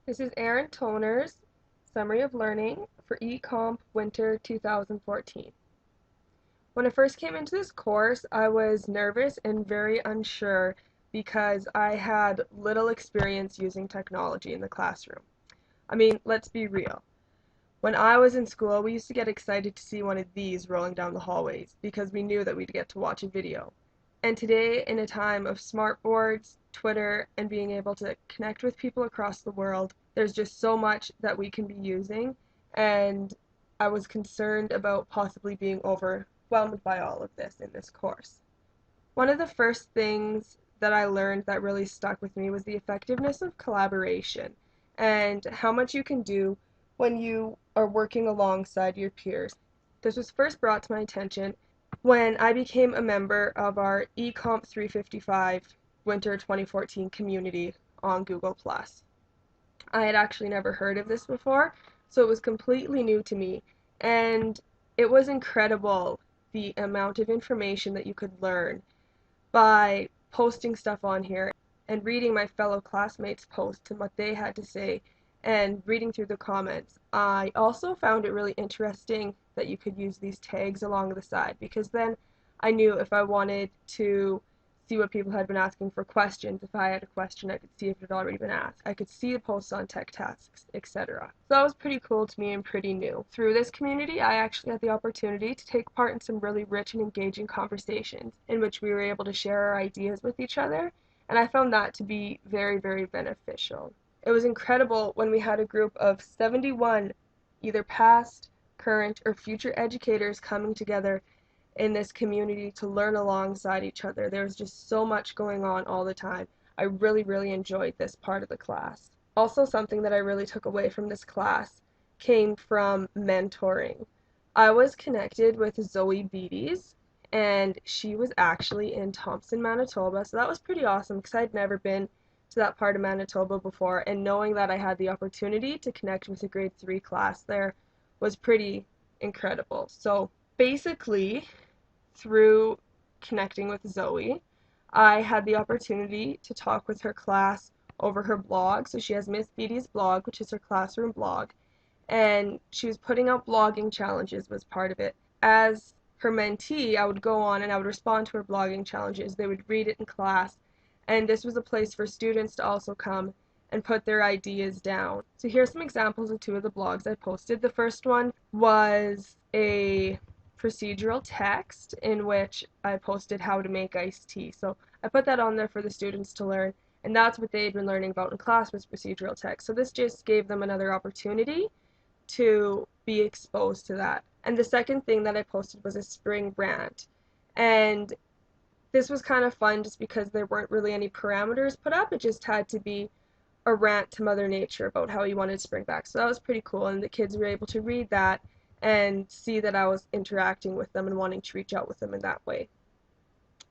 This is Aaron Toner's Summary of Learning for ECOMP Winter 2014. When I first came into this course, I was nervous and very unsure because I had little experience using technology in the classroom. I mean, let's be real. When I was in school, we used to get excited to see one of these rolling down the hallways because we knew that we'd get to watch a video. And today, in a time of smartboards, Twitter, and being able to connect with people across the world, there's just so much that we can be using, and I was concerned about possibly being overwhelmed by all of this in this course. One of the first things that I learned that really stuck with me was the effectiveness of collaboration and how much you can do when you are working alongside your peers. This was first brought to my attention when I became a member of our ECMP355 Winter 2014 community on Google+. I had actually never heard of this before, so it was completely new to me, and it was incredible the amount of information that you could learn by posting stuff on here and reading my fellow classmates' posts and what they had to say and reading through the comments. I also found it really interesting that you could use these tags along the side because then I knew if I wanted to see what people had been asking for questions. If I had a question, I could see if it had already been asked. I could see the posts on tech tasks, etc. So that was pretty cool to me and pretty new. Through this community, I actually had the opportunity to take part in some really rich and engaging conversations in which we were able to share our ideas with each other, and I found that to be very, very beneficial. It was incredible when we had a group of 71 either past, current, or future educators coming together in this community to learn alongside each other. There was just so much going on all the time. I really, really enjoyed this part of the class. Also, something that I really took away from this class came from mentoring. I was connected with Zoe Beatties, and she was actually in Thompson, Manitoba, so that was pretty awesome because I'd never been to that part of Manitoba before, and knowing that I had the opportunity to connect with a grade 3 class there was pretty incredible. So basically, through connecting with Zoe, I had the opportunity to talk with her class over her blog. So she has Miss Beatty's blog, which is her classroom blog, and she was putting out blogging challenges was part of it. As her mentee, I would go on and I would respond to her blogging challenges. They would read it in class, and this was a place for students to also come and put their ideas down. So here's some examples of two of the blogs I posted. The first one was a procedural text in which I posted how to make iced tea. So I put that on there for the students to learn, and that's what they'd been learning about in class was procedural text. So this just gave them another opportunity to be exposed to that. And the second thing that I posted was a spring rant. And this was kind of fun just because there weren't really any parameters put up. It just had to be a rant to Mother Nature about how you wanted spring back. So that was pretty cool, and the kids were able to read that and see that I was interacting with them and wanting to reach out with them in that way.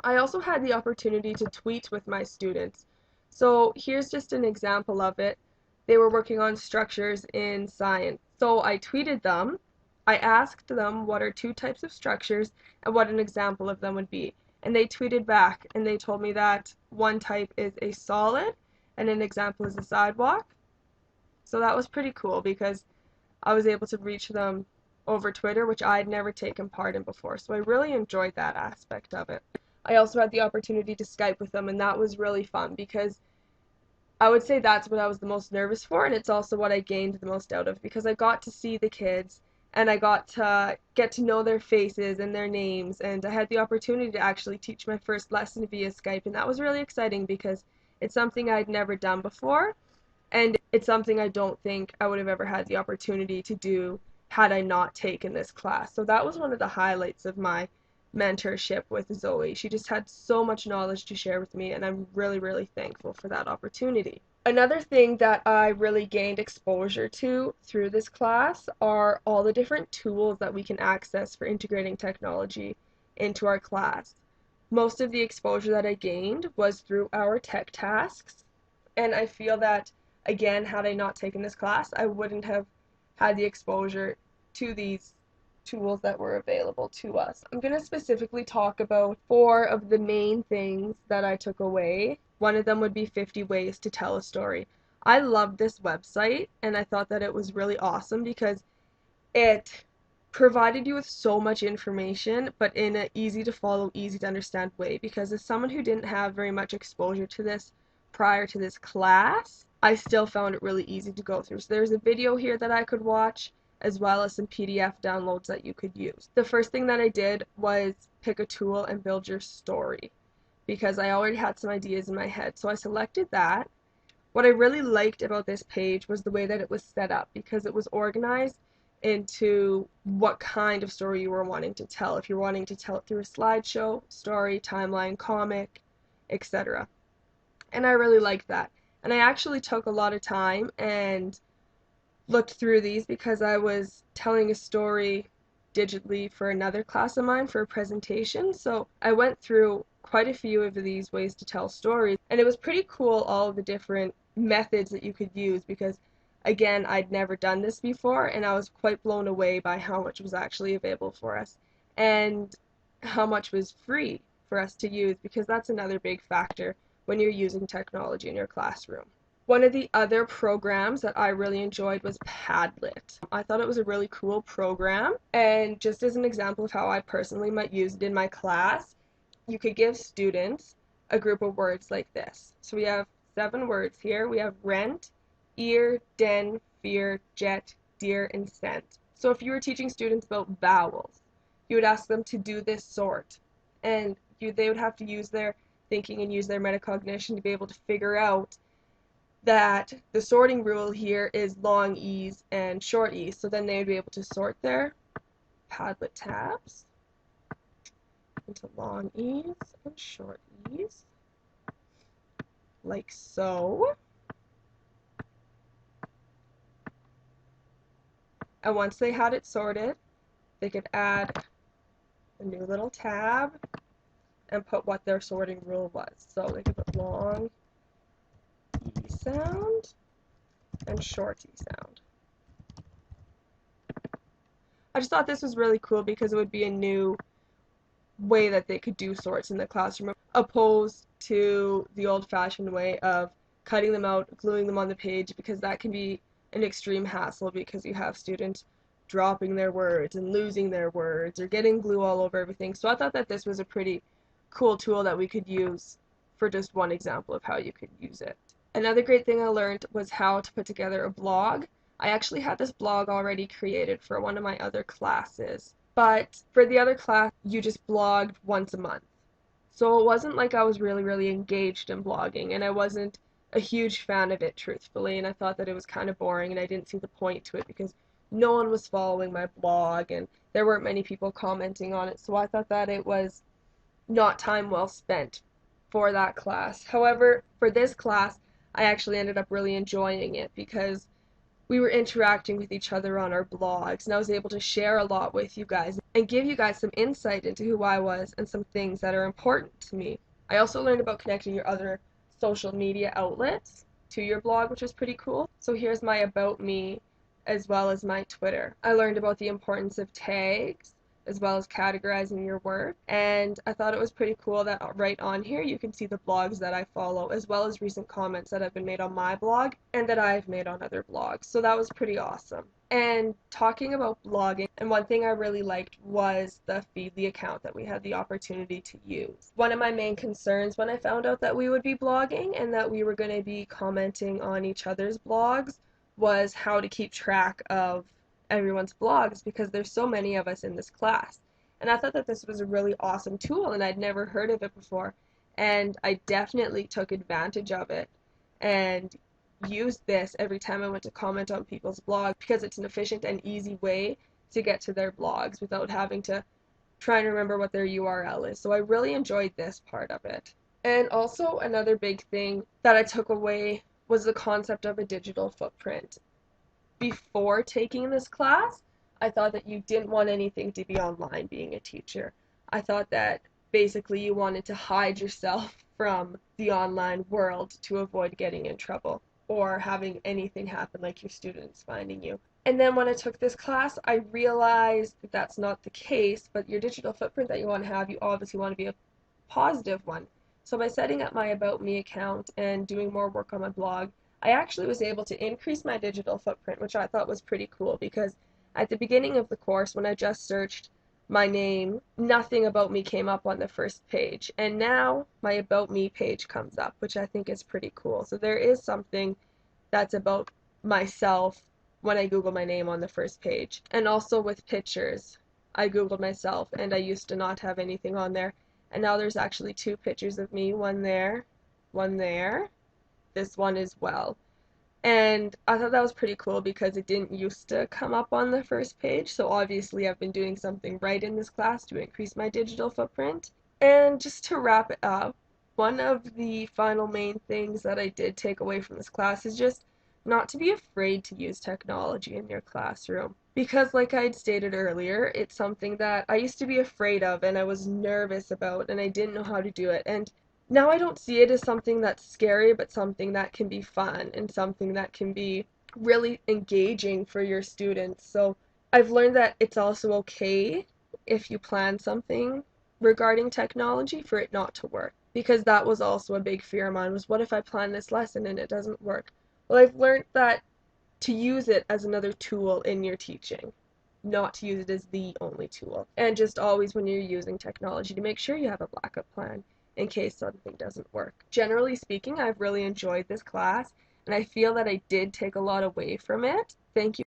I also had the opportunity to tweet with my students. So here's just an example of it. They were working on structures in science. So I tweeted them. I asked them what are two types of structures and what an example of them would be. And they tweeted back and they told me that one type is a solid and an example is a sidewalk. So that was pretty cool because I was able to reach them over Twitter, which I'd never taken part in before. So I really enjoyed that aspect of it. I also had the opportunity to Skype with them, and that was really fun because I would say that's what I was the most nervous for, and it's also what I gained the most out of because I got to see the kids and I got to get to know their faces and their names, and I had the opportunity to actually teach my first lesson via Skype, and that was really exciting because it's something I'd never done before, and it's something I don't think I would have ever had the opportunity to do had I not taken this class. So that was one of the highlights of my mentorship with Zoe. She just had so much knowledge to share with me, and I'm really, really thankful for that opportunity. Another thing that I really gained exposure to through this class are all the different tools that we can access for integrating technology into our class. Most of the exposure that I gained was through our tech tasks, and I feel that, again, had I not taken this class, I wouldn't have had the exposure to these tools that were available to us. I'm going to specifically talk about 4 of the main things that I took away. One of them would be 50 ways to tell a story. I loved this website and I thought that it was really awesome because it provided you with so much information, but in an easy to follow, easy to understand way. Because as someone who didn't have very much exposure to this prior to this class, I still found it really easy to go through. So there's a video here that I could watch, as well as some PDF downloads that you could use. The first thing that I did was pick a tool and build your story, because I already had some ideas in my head. So I selected that. What I really liked about this page was the way that it was set up, because it was organized into what kind of story you were wanting to tell. If you're wanting to tell it through a slideshow, story, timeline, comic, etc. And I really liked that. And I actually took a lot of time and looked through these because I was telling a story digitally for another class of mine for a presentation. So I went through quite a few of these ways to tell stories, and it was pretty cool, all of the different methods that you could use, because again, I'd never done this before and I was quite blown away by how much was actually available for us and how much was free for us to use, because that's another big factor when you're using technology in your classroom. One of the other programs that I really enjoyed was Padlet. I thought it was a really cool program, and just as an example of how I personally might use it in my class, you could give students a group of words like this. So we have 7 words here. We have rent, ear, den, fear, jet, deer, and scent. So if you were teaching students about vowels, you would ask them to do this sort, and they would have to use their thinking and use their metacognition to be able to figure out that the sorting rule here is long E's and short E's. So then they would be able to sort their Padlet tabs into long E's and short E's, like so. And once they had it sorted, they could add a new little tab and put what their sorting rule was. So they could put long E sound and short E sound. I just thought this was really cool because it would be a new way that they could do sorts in the classroom, opposed to the old-fashioned way of cutting them out, gluing them on the page, because that can be an extreme hassle because you have students dropping their words and losing their words or getting glue all over everything. So I thought that this was a pretty cool tool that we could use for just one example of how you could use it. Another great thing I learned was how to put together a blog. I actually had this blog already created for one of my other classes, but for the other class, you just blogged once a month. So it wasn't like I was really engaged in blogging, and I wasn't a huge fan of it, truthfully, and I thought that it was kind of boring, and I didn't see the point to it because no one was following my blog, and there weren't many people commenting on it, so I thought that it was not time well spent for that class. However, for this class, I actually ended up really enjoying it because we were interacting with each other on our blogs, and I was able to share a lot with you guys and give you guys some insight into who I was and some things that are important to me. I also learned about connecting your other social media outlets to your blog, which was pretty cool. So here's my About Me as well as my Twitter. I learned about the importance of tags as well as categorizing your work, and I thought it was pretty cool that right on here you can see the blogs that I follow as well as recent comments that have been made on my blog and that I've made on other blogs. So that was pretty awesome. And talking about blogging, and one thing I really liked was the Feedly account that we had the opportunity to use. One of my main concerns when I found out that we would be blogging and that we were going to be commenting on each other's blogs was how to keep track of everyone's blogs, because there's so many of us in this class. And I thought that this was a really awesome tool, and I'd never heard of it before, and I definitely took advantage of it and used this every time I went to comment on people's blogs, because it's an efficient and easy way to get to their blogs without having to try and remember what their URL is. So I really enjoyed this part of it. And also another big thing that I took away was the concept of a digital footprint. Before taking this class, I thought that you didn't want anything to be online being a teacher. I thought that basically you wanted to hide yourself from the online world to avoid getting in trouble or having anything happen like your students finding you. And then when I took this class, I realized that that's not the case, but your digital footprint that you want to have, you obviously want to be a positive one. So by setting up my About Me account and doing more work on my blog, I actually was able to increase my digital footprint, which I thought was pretty cool because at the beginning of the course, when I just searched my name, nothing about me came up on the first page. And now my About Me page comes up, which I think is pretty cool. So there is something that's about myself when I Google my name on the first page. And also with pictures, I Googled myself and I used to not have anything on there. And now there's actually two pictures of me, one there, this one as well. And I thought that was pretty cool because it didn't used to come up on the first page. So obviously I've been doing something right in this class to increase my digital footprint. And just to wrap it up, one of the final main things that I did take away from this class is just not to be afraid to use technology in your classroom. Because like I had stated earlier, it's something that I used to be afraid of and I was nervous about and I didn't know how to do it. And now I don't see it as something that's scary, but something that can be fun and something that can be really engaging for your students. So I've learned that it's also okay if you plan something regarding technology for it not to work. Because that was also a big fear of mine was what if I plan this lesson and it doesn't work? Well, I've learned that to use it as another tool in your teaching, not to use it as the only tool. And just always when you're using technology to make sure you have a backup plan in case something doesn't work. Generally speaking, I've really enjoyed this class and I feel that I did take a lot away from it. Thank you.